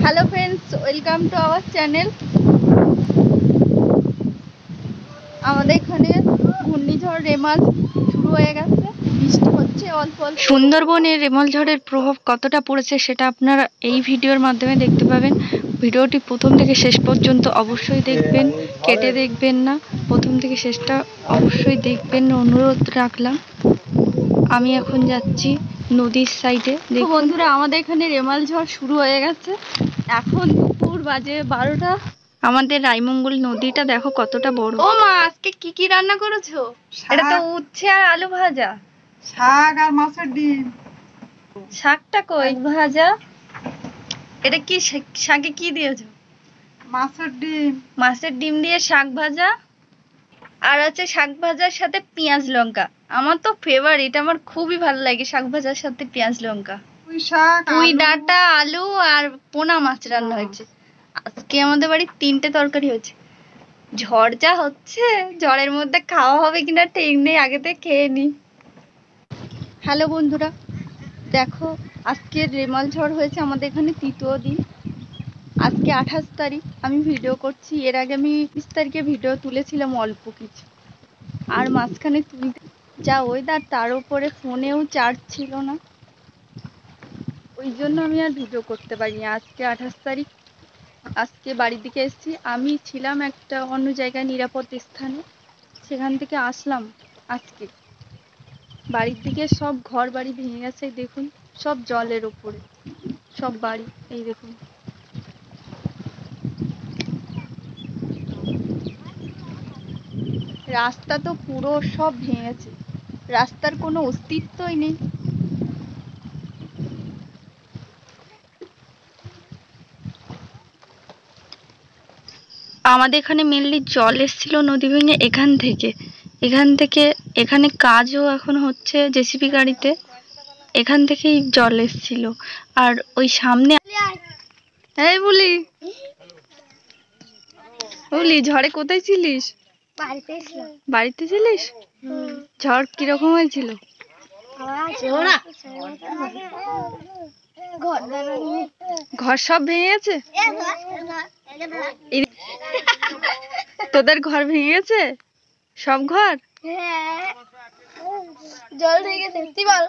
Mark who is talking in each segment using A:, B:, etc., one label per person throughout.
A: Hello friends, welcome to our channel. আমাদের এখানে ঘূর্ণিঝড় রেমাল শুরু হয়ে গেছে, বৃষ্টি হচ্ছে অল্প অল্প। সুন্দরবনে রেমাল ঝড়ের প্রভাব কতটা পড়েছে সেটা আপনারা এই ভিডিওর মাধ্যমে দেখতে পাবেন। ভিডিওটি প্রথম থেকে শেষ পর্যন্ত অবশ্যই দেখবেন, কেটে দেখবেন না, প্রথম থেকে শেষটা অবশ্যই দেখবেন অনুরোধ রাখলাম। আমি এখন যাচ্ছি নদীর সাইডে। দেখো বন্ধুরা, আমাদের এখানে রেমাল ঝড় শুরু হয়ে গেছে। এখন দুপুর বাজে 12টা। আমাদের রায়মঙ্গল নদীটা দেখো কতটা বড়। ও মা, আজকে কি কি রান্না করেছো? এটা তো উচ্ছে আর আলু ভাজা,
B: শাক আর মাছের ডিম।
A: শাকটা কই? ভাজা। এটা কি শাকে কি দিয়েছো?
B: মাছের ডিম।
A: মাছের ডিম দিয়ে শাক ভাজা, আর আছে শাক ভাজার সাথে পেঁয়াজ লঙ্কা। আমার তো ফেভারিট, আমার খুবই ভালো লাগে শাক ভাজার সাথে পেঁয়াজ লঙ্কা। পুঁই ডাঁটা, আলু আর পোনা মাছ রান্না হয়েছে। আজকে আমাদের বাড়ি 3টে তরকারি হয়েছে। ঝড় যা হচ্ছে, ঝড়ের মধ্যে খাওয়া হবে কিনা ঠিক নেই, আগে থেকে খেয়ে নি। হ্যালো বন্ধুরা, দেখো আজকে রেমাল ঝড় হয়েছে আমাদের এখানে 3য় দিন। আজকে 28 তারিখ আমি ভিডিও করছি। এর আগে আমি 20 তারিখে ভিডিও তুলেছিলাম অল্প কিছু, আর মাঝখানে তুলতে যা ওয়েদার, তার উপরে ফোনেও চার্জ ছিল না, ওই জন্য আমি আর ভিডিও করতে পারিনি। আজকে 28 তারিখ, আজকে বাড়ির দিকে এসেছি। আমি ছিলাম একটা অন্য জায়গায় নিরাপদ স্থানে, সেখান থেকে আসলাম আজকে বাড়ির দিকে। সব ঘর বাড়ি ভেঙে গেছে, দেখুন সব জলের ওপরে সব বাড়ি। এই দেখুন, রাস্তা তো পুরো সব ভেঙেছে, রাস্তার কোনো অস্তিত্বই নেই। আমাদের এখানে মেনলি জল এসেছিল নদী ভেঙে এখান থেকে এখানে কাজও এখন হচ্ছে জেসিবি গাড়িতে, এখান থেকেই জল এসেছিল। আর ওই সামনে, এই বলি বলি, ঝড়ে কোথায় ছিলিস? বাড়িতে ছিলিস? ঝড় কিরকম হয়েছিল? ঘর সব ভেঙে গেছে? তোদের ঘর ভেঙে গেছে সব ঘর?
C: জল ভেঙে গেছে, তুই বল।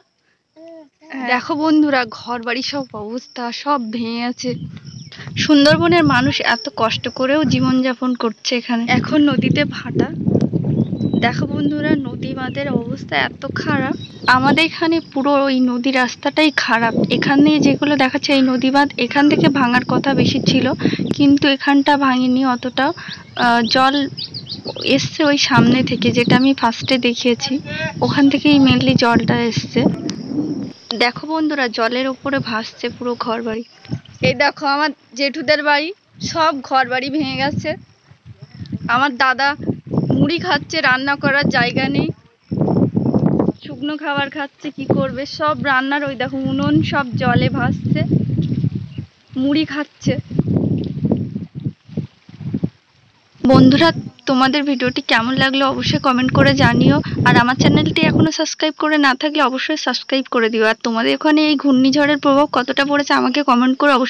A: দেখো বন্ধুরা, ঘর বাড়ি সব অবস্থা, সব ভেঙে গেছে। সুন্দরবনের মানুষ এত কষ্ট করেও জীবনযাপন করছে এখানে। এখন নদীতে ভাটা। দেখো বন্ধুরা, নদী বাঁধের অবস্থা এত খারাপ। আমাদের এখানে পুরো ওই নদী রাস্তাটাই খারাপ। এখানে যেগুলো দেখাচ্ছে এই নদী বাঁধ, এখান থেকে ভাঙার কথা বেশি ছিল, কিন্তু এখানটা ভাঙেনি অতটা। জল এসছে ওই সামনে থেকে, যেটা আমি ফার্স্টে দেখিয়েছি, ওখান থেকেই মেনলি জলটা এসছে। দেখো বন্ধুরা, জলের উপরে ভাসছে পুরো ঘর বাড়ি। এই দেখো আমার জেঠুদের বাড়ি, সব ঘর বাড়ি ভেঙে গেছে। আমার দাদা মুড়ি খাচ্ছে, রান্না করার জায়গা নেই, শুকনো খাবার খাচ্ছে, কি করবে? সব রান্নার ওই দেখো উনুন সব জলে ভাসছে, মুড়ি খাচ্ছে। বন্ধুরা, তোমাদের ভিডিওটি কেমন লাগলো অবশ্যই কমেন্ট করে জানিও। আর আমার চ্যানেলটি এখনো সাবস্ক্রাইব করে না থাকলে অবশ্যই সাবস্ক্রাইব করে দিও। আর তোমাদের ওখানে এই ঘূর্ণিঝড়ের প্রভাব কতটা পড়েছে আমাকে কমেন্ট করে অবশ্যই